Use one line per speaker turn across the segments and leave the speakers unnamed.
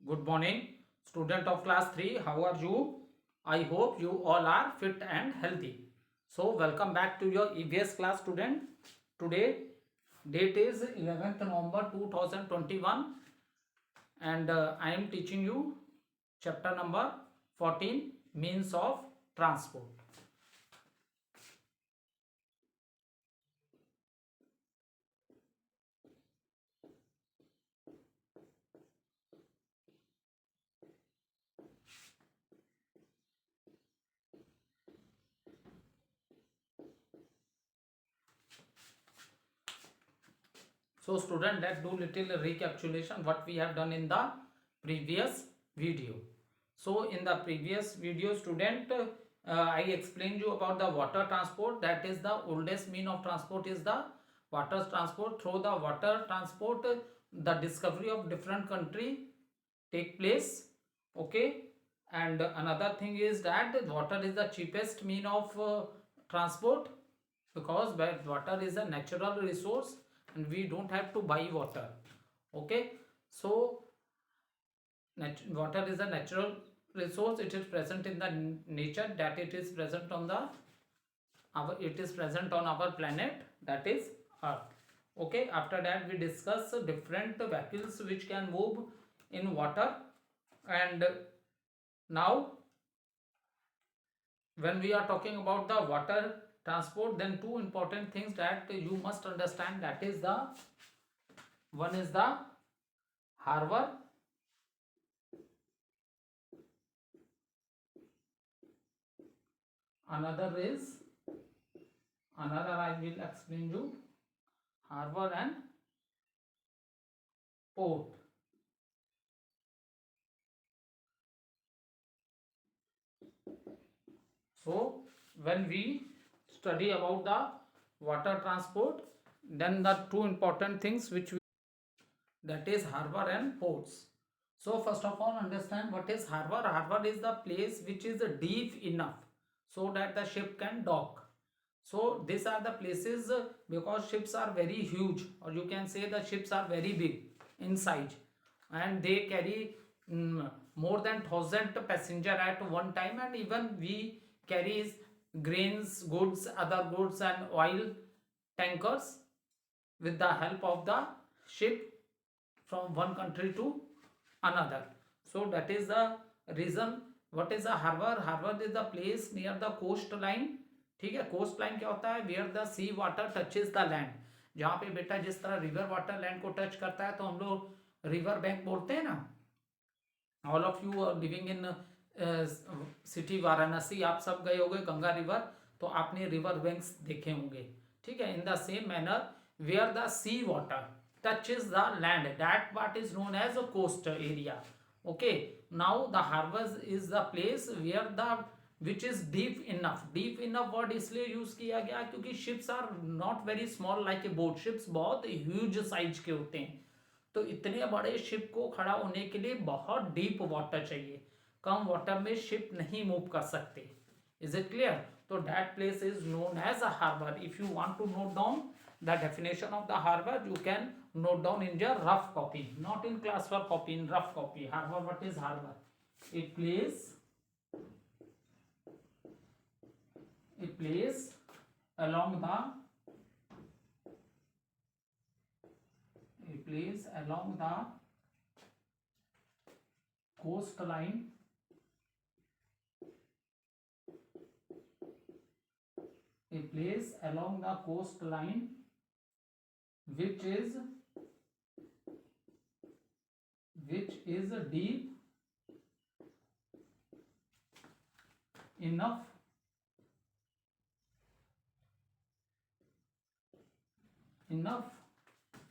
Good morning, student of class 3. How are you? I hope you all are fit and healthy. So, welcome back to your EVS class, student. Today, date is 11th November 2021, and I am teaching you chapter number 14, means of transport. So student, let's do little recapitulation what we have done in the previous video. So in the previous video, student, I explained you about the water transport. That is the oldest mean of transport is the water transport. Through the water transport, the discovery of different country take place. Okay, and another thing is that water is the cheapest mean of transport, because water is a natural resource and we don't have to buy water. Okay, so water is a natural resource. It is present in the nature, that it is present on the it is present on our planet, that is earth. Okay, after that we discuss different vehicles which can move in water. And now when we are talking about the water transport, then two important things that you must understand, that is the one is the harbor, another is another I will explain you, harbor and port. So when we study about the water transport, then the two important things which we, that is harbor and ports. So first of all, understand what is harbor. Harbor is the place which is deep enough so that the ship can dock. So these are the places, because ships are very huge, or you can say the ships are very big in size, and they carry more than 1,000 passenger at one time, and even we carries grains, goods, other goods and oil tankers with the help of the ship from one country to another. So that is the reason. What is a harbor? Harbor is the place near the coastline. ठीक है, coast line क्या होता है? Where the sea water touches the land, जहाँ पे बेटा जिस तरह रिवर वाटर लैंड को टच करता है तो हम लोग रिवर बैंक बोलते हैं ना. All of you are living in city Varanasi, आप सब गए होंगे गंगा रिवर, तो आपने रिवर बैंक्स देखे होंगे. ठीक है, in the same manner where the sea water touches the land, that what is known as a coast area. Okay, now the harbors is the place where the which is deep enough. Deep enough word इसलिए use किया गया क्योंकि ships are not very small like a boat. Ships बहुत huge size के होते हैं, तो इतने बड़े शिप को खड़ा होने के लिए बहुत डीप वाटर चाहिए. कम वाटर में शिप नहीं मूव कर सकते. Is it clear? तो that place is known as a harbour. If you want to note down the definition of the harbor, you can note down in your rough copy, not in class work copy, in rough copy. Harbor, what is harbor? It plays along the coastline, a place along the coastline which is deep enough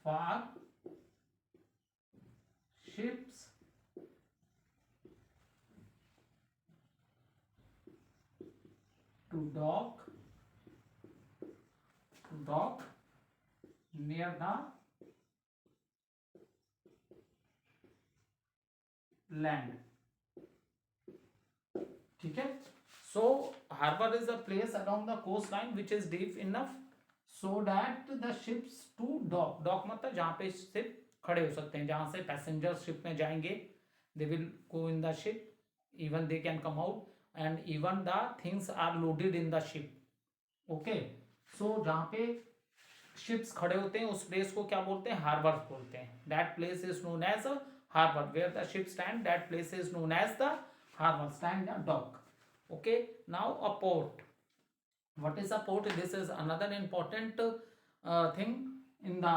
for ships to dock near the land. ठीक है, so harbor is a place along the coastline which is deep enough so that the ships to dock. dock मतलब जहाँ पे ship खड़े हो सकते हैं, जहाँ से पैसेंजर शिप में जाएंगे they will go in the ship, even they can come out, and even the things are loaded in the ship. Okay, so जहाँ पे शिप्स खड़े होते हैं उस प्लेस को क्या बोलते हैं, हार्बर बोलते हैं. That place is known as harbour. Where the ship stand, that place is known as the harbour. Stand the dock. Okay, now a port. What is a port? This is another important thing in the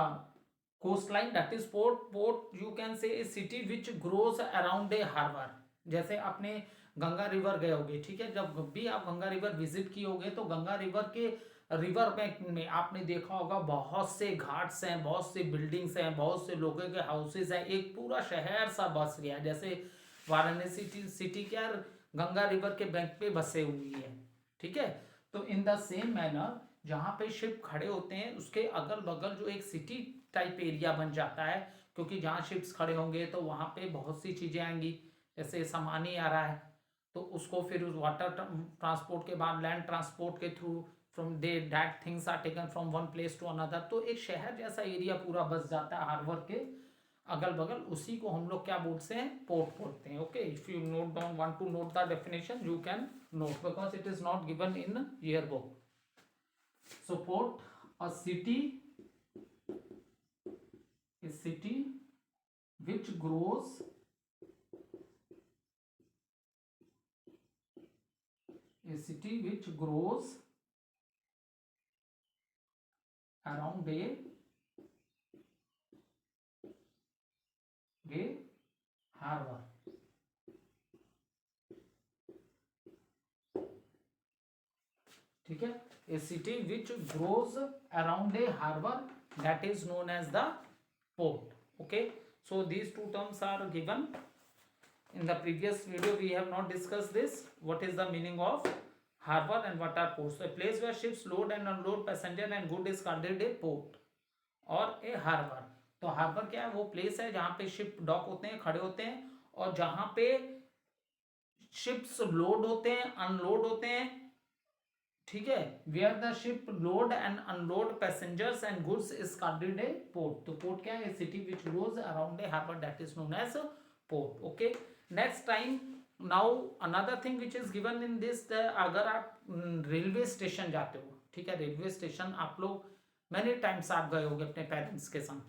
coastline. That is port. Port you can say a city which grows around a harbor. जैसे आपने Ganga river गए होगे, ठीक है, जब भी आप Ganga river visit किए होगे तो गंगा रिवर के रिवर बैंक में आपने देखा होगा बहुत से घाट्स हैं, बहुत से बिल्डिंग्स हैं, बहुत से लोगों के हाउसेस हैं, एक पूरा शहर सा बस गया. जैसे वाराणसी सिटी क्या गंगा रिवर के बैंक पे बसे हुई है. ठीक है, तो इन द सेम मैनर जहाँ पे शिप खड़े होते हैं उसके अगल बगल जो एक सिटी टाइप एरिया बन जाता है, क्योंकि जहाँ शिप्स खड़े होंगे तो वहाँ पे बहुत सी चीज़ें आएंगी. जैसे सामान ही आ रहा है तो उसको फिर उस वाटर ट्रांसपोर्ट के बाद लैंड ट्रांसपोर्ट के through from they that things are taken from one place to another. तो एक शहर जैसा एरिया पूरा बस जाता है हार्बर के अगल बगल. उसी को हम लोग क्या बोलते हैं, पोर्ट बोलते हैं. Okay, if you note down want to note the definition you can note because it is not given in year book. So port, a city which grows around a harbor. ठीक है, a city which grows around a harbor, that is known as the port. Okay, so these two terms are given in the previous video. We have not discussed this, what is the meaning of harbor and what are ports. A place where ships load and unload passenger and good is called a port or a harbor. तो harbour क्या है, वो place है जहाँ पे ship dock होते हैं, खड़े होते हैं, और जहाँ पे शिप्स लोड होते हैं, अनलोड होते हैं. ठीक है, where the ship load and unload passengers and goods is called a port. तो पोर्ट क्या है, city which goes around a harbour, that is known as port. Okay, next time now another thing which is given in this, अगर आप railway station जाते हो, ठीक है, railway station आप लोग मैनी टाइम्स आप गए होगे अपने पेरेंट्स के संग.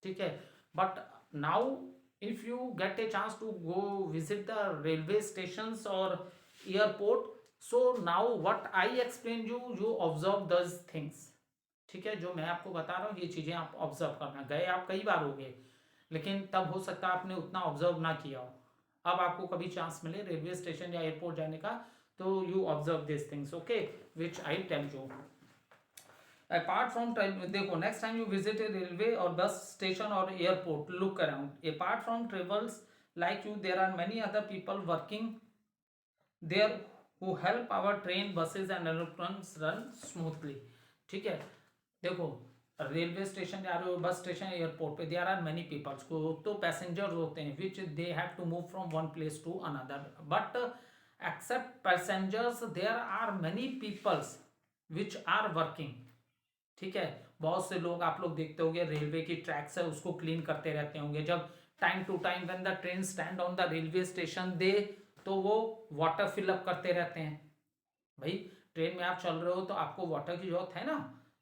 ठीक है, but now if you get a chance to go visit the railway station और airport, so now what I explain you observe this things. ठीक है, जो मैं आपको बता रहा हूँ ये चीज़ें आप ऑब्जर्व करना. गए आप कई बार हो गए, लेकिन तब हो सकता है आपने उतना ऑब्जर्व ना किया हो. अब आपको कभी चांस मिले रेलवे स्टेशन या एयरपोर्ट जाने का तो you observe this things. Okay, which I tell you. Apart from, देखो next time you visit a railway और बस स्टेशन और airport, look around. Apart from travels like you, there are many other people working there who help our train, buses and aeroplanes run smoothly. ठीक है, देखो railway station जा रहे हो, bus station, airport पे, there are many peoples को तो passengers होते हैं which they have to move from one place to another. But except passengers there are many peoples which are working. ठीक है, बहुत से लोग आप लोग देखते होंगे रेलवे की ट्रैक्स है उसको क्लीन करते रहते होंगे. जब time to time when the train stand on the railway station they, तो वो वाटर फिलअप करते रहते हैं. भाई ट्रेन में आप चल रहे हो तो आपको वाटर की जरूरत है ना,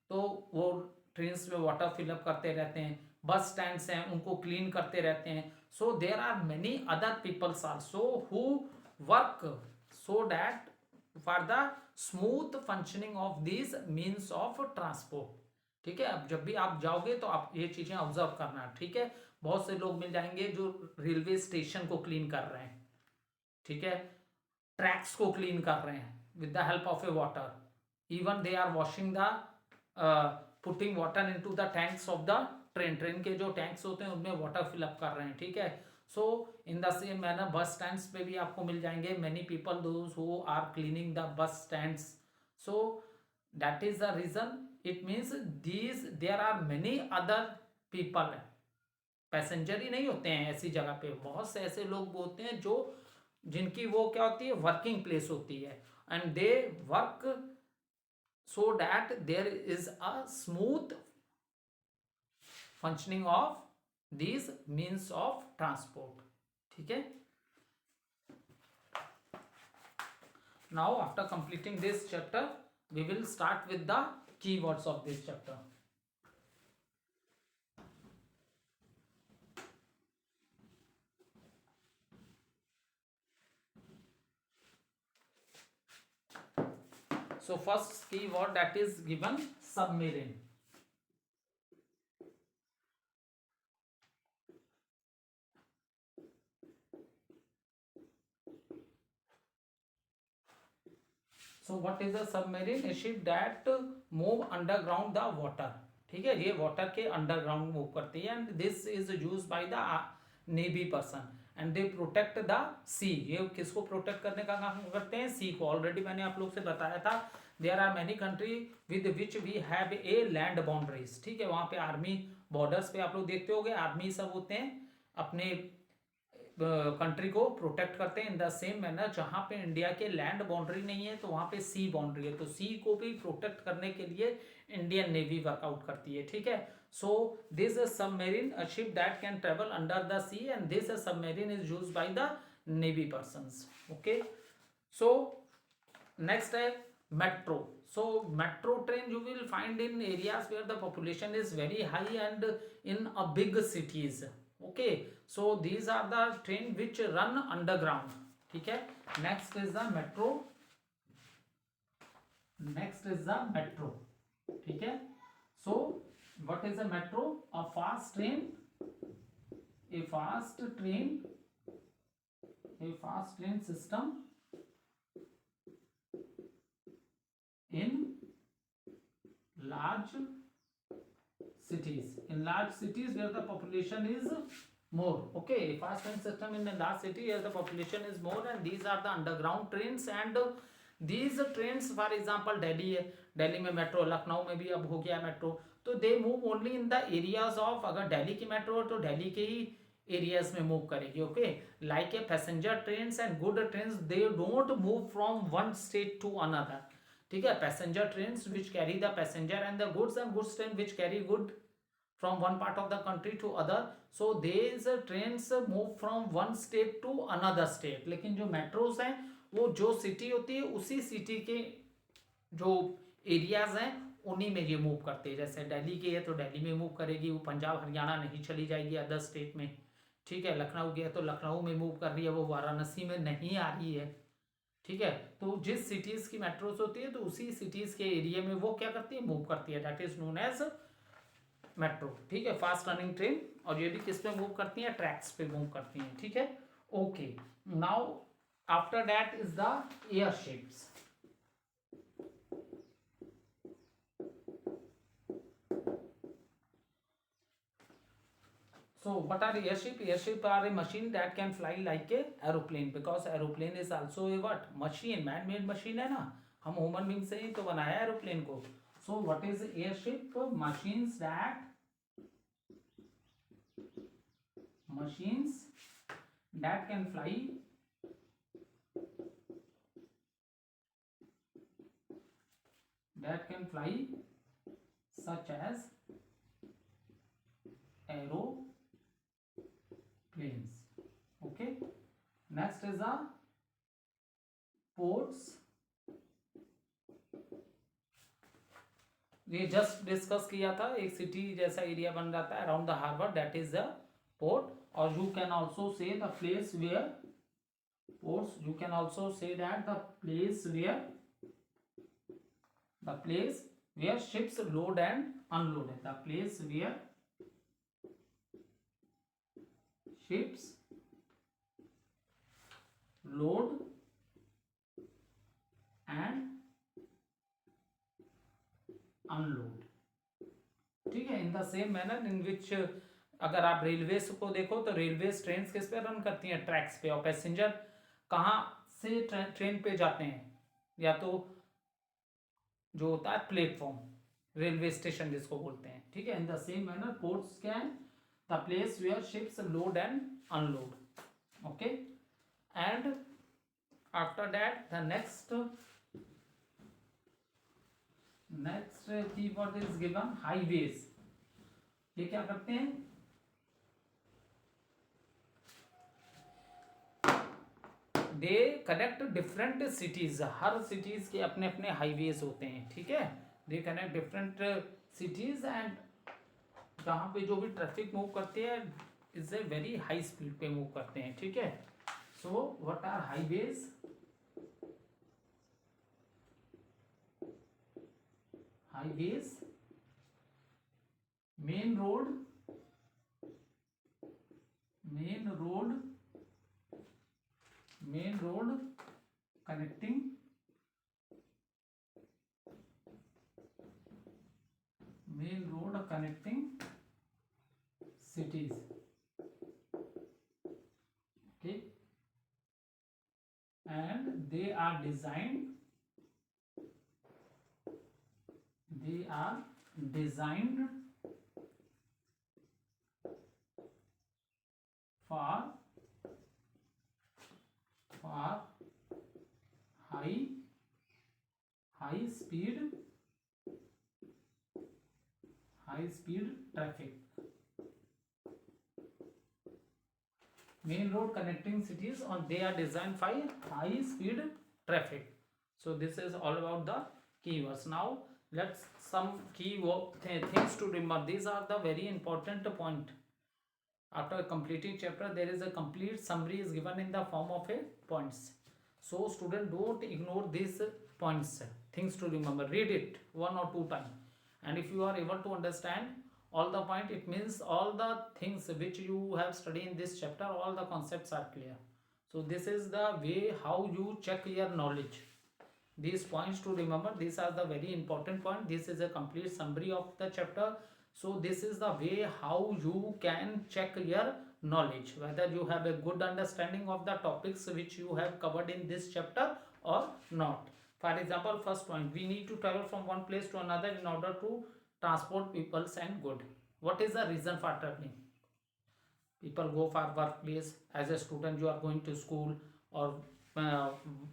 तो वो ट्रेन में वाटर फिलअप करते रहते हैं. बस स्टैंड्स हैं उनको क्लीन करते रहते हैं. So there are many other peoples also who work so that for the smooth functioning of this means of transport. ठीक है, अब जब भी आप जाओगे तो आप ये चीजें ऑब्जर्व करना. ठीक है, बहुत से लोग मिल जाएंगे जो रेलवे स्टेशन को क्लीन कर रहे हैं. ठीक है, ट्रैक्स को क्लीन कर रहे हैं with the help of a water. Even they are washing the putting water into the tanks of the train. Train के जो टैंक्स होते हैं उनमें वाटर फिलअप कर रहे हैं. ठीक है, so in the same manner bus stands पे भी आपको मिल जाएंगे many people those who are cleaning the bus stands. So that is the reason. It means these there are many other people. Passenger ही नहीं होते हैं ऐसी जगह पे, बहुत से ऐसे लोग होते हैं जो जिनकी वो क्या होती है, वर्किंग प्लेस होती है, and they work so that there is a smooth functioning of these means of transport. ठीक है. Now after completing this chapter, we will start with the keywords of this chapter. So first keyword that is given, submarine. So what is a submarine? A ship that move underground the water. ठीक है, ये water के underground move करती है and this is use by the navy person and they protect the sea. ये किसको protect करने का काम करते हैं? सी को. ऑलरेडी मैंने आप लोग से बताया था, there are many country with which we have a land boundaries. ठीक है, वहां पे आर्मी बॉर्डर्स पे आप लोग देखते होंगे आर्मी सब होते हैं, अपने कंट्री को प्रोटेक्ट करते हैं. इन द सेम मैनर जहां पे इंडिया के लैंड बाउंड्री नहीं है तो वहां पे सी बाउंड्री है, तो सी को भी प्रोटेक्ट करने के लिए इंडियन नेवी वर्कआउट करती है. ठीक है, so this submarine a ship that can travel under the sea and this submarine is use by the navy persons. Okay, so next है metro. So metro train you will find in areas where the population is very high and in a big cities. Okay, so these are the train which run underground. ठीक है, next is the metro. Next is the metro. ठीक है, so what is a metro? A fast train, a fast train, a fast train system in large cities. In large cities where the population is more. Okay, fast train system in a large city where the population is more and these are the underground trains and these trains, for example Delhi है, दिल्ली में metro, Lucknow में भी अब हो गया metro, तो they move only in the areas of, अगर दिल्ली की मेट्रो तो दिल्ली के ही एरियाज में मूव करेगी. Okay, like a passenger trains and good trains they don't move from one state to another. ठीक है, passenger trains which carry the passenger and the goods and goods train which carry good from one part of the country to other. So these trains move from one state to another state. लेकिन जो metros हैं वो जो city होती है उसी city के जो एरियाज हैं उन्हीं में ये मूव करते हैं. जैसे दिल्ली की है तो दिल्ली में मूव करेगी, वो पंजाब हरियाणा नहीं चली जाएगी अदर स्टेट में. ठीक है, लखनऊ की है तो लखनऊ में मूव कर रही है, वो वाराणसी में नहीं आ रही है. ठीक है, तो जिस सिटीज की मेट्रोस होती है तो उसी सिटीज के एरिया में वो क्या करती है, मूव करती है. That is known as metro. ठीक है, फास्ट रनिंग ट्रेन. और ये भी किस पे मूव करती हैं? ट्रैक्स पे मूव करती हैं. ठीक है, okay. Now after that is the airships. So what are airship? Airship are a machine that can fly like a aeroplane because aeroplane is also a what? Machine, man-made machine है ना, हम human being से ही तो बनाया aeroplane को. So what is airship? Machines that can fly such as aeroplanes. Okay, next is the ports. ये just discuss किया था, एक सिटी जैसा एरिया बन जाता है around the harbour, that is the port. और you can also say the place where ports, you can also say that the place where ships load and unload. The place where ships load and unload. ठीक है, in the same manner in which अगर आप railway को देखो तो railway train किस पे run करती हैं? ट्रैक्स पे. और पैसेंजर कहाँ से ट्रेन पे जाते हैं? या तो जो होता है प्लेटफॉर्म, रेलवे स्टेशन जिसको बोलते हैं. ठीक है, in the same manner ports क्या है? The place where ships load and unload. Okay, and after that the next keyword is given highways. ये क्या करते हैं? दे कनेक्ट डिफरेंट सिटीज, हर सिटीज के अपने अपने हाईवेज होते हैं, ठीक है. They connect different cities and जहाँ पे जो भी ट्रैफिक मूव करते हैं is a very high speed पे मूव करते हैं, ठीक है. सो what are highways? Highways, main road, main road, main road connecting cities, okay, and they are designed for high speed traffic. Main road connecting cities, and they are designed for high speed traffic. So this is all about the keywords. Now let's some key things to remember. These are the very important point. After completing chapter, there is a complete summary is given in the form of a points. So student, don't ignore these points, things to remember. Read it 1 or 2 times, and if you are able to understand all the point, it means all the things which you have studied in this chapter, all the concepts are clear. So this is the way how you check your knowledge. These points to remember, these are the very important point. This is a complete summary of the chapter. So this is the way how you can check your knowledge, whether you have a good understanding of the topics which you have covered in this chapter or not. For example, first point, we need to travel from one place to another in order to transport peoples and good. What is the reason for traveling? People go for workplace. As a student, you are going to school, or uh,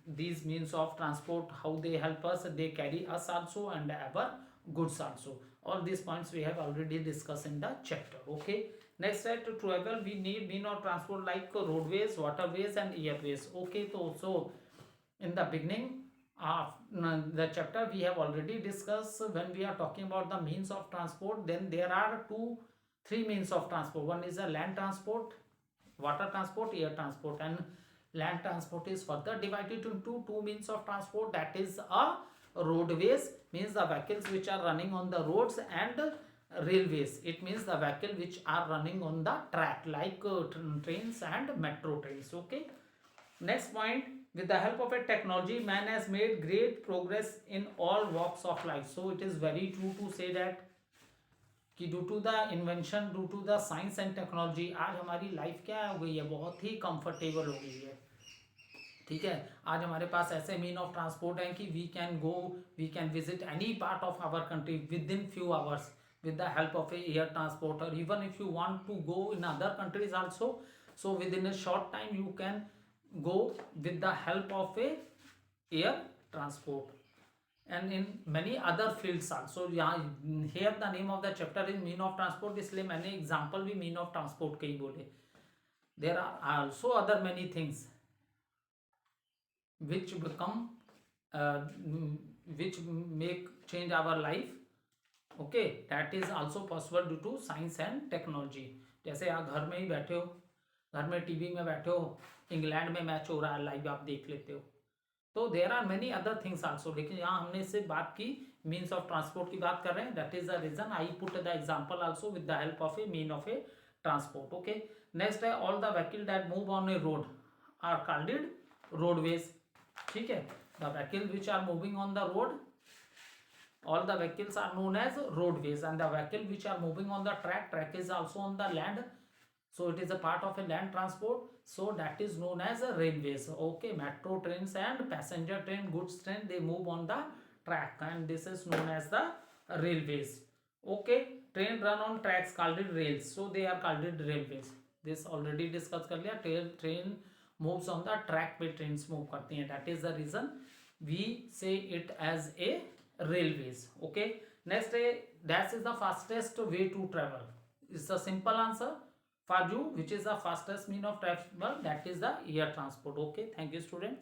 these means of transport, how they help us, they carry us also and our goods also. All these points we have already discussed in the chapter, okay. Next, to travel we need mean of transport like roadways, waterways and airways, okay. So in the beginning of the chapter we have already discussed, when we are talking about the means of transport, then there are three means of transport. One is a land transport, water transport, air transport, and land transport is further divided into two means of transport, that is a roadways, means the vehicles which are running on the roads, and railways, it means the vehicle which are running on the track like trains and metro trains, okay. Next point, with the help of a technology, man has made great progress in all walks of life. So it is very true to say that कि due to the invention, due to the science and technology, आज हमारी life क्या हो गई है, बहुत ही comfortable हो गई है, ठीक है. आज हमारे पास ऐसे मीन ऑफ ट्रांसपोर्ट हैं कि we can visit any part of our country within few hours with the help of a air transport, or even if you want to go in other countries also, so within a short time you can go with the help of a air transport. And in many other fields also, यहाँ here the name of the chapter is mean of transport, इसलिए मैंने example भी mean of transport के ही बोले. There are also other many things which become which make change our life, okay. That is also possible due to science and technology. जैसे आप घर में ही बैठे हो, घर में टीवी में बैठे हो, इंग्लैंड में मैच हो रहा है, लाइव आप देख लेते हो. तो there are many other things also, लेकिन यहाँ हमने इससे बात की मीन्स ऑफ ट्रांसपोर्ट की बात कर रहे हैं. That is the reason I put the example also with the help of a mean of a transport, okay. Next है, all the vehicle that move on a road are called roadways, ठीक है. The vehicle which are moving on the road, all the vehicles are known as roadways, and the vehicle which are moving on the track is also on the land, so it is a part of a land transport, so that is known as railways, okay. Metro trains and passenger train, goods train, they move on the track, and this is known as the railways, okay. Train run on tracks called rails, so they are called railways. This already discuss कर लिया. Train moves on the track पे trains move करती हैं, that is the reason we say it as a railways, okay. Next, that is the fastest way to travel, it's a simple answer. for you which is the fastest mean of travel, that is the air transport. Okay, thank you student.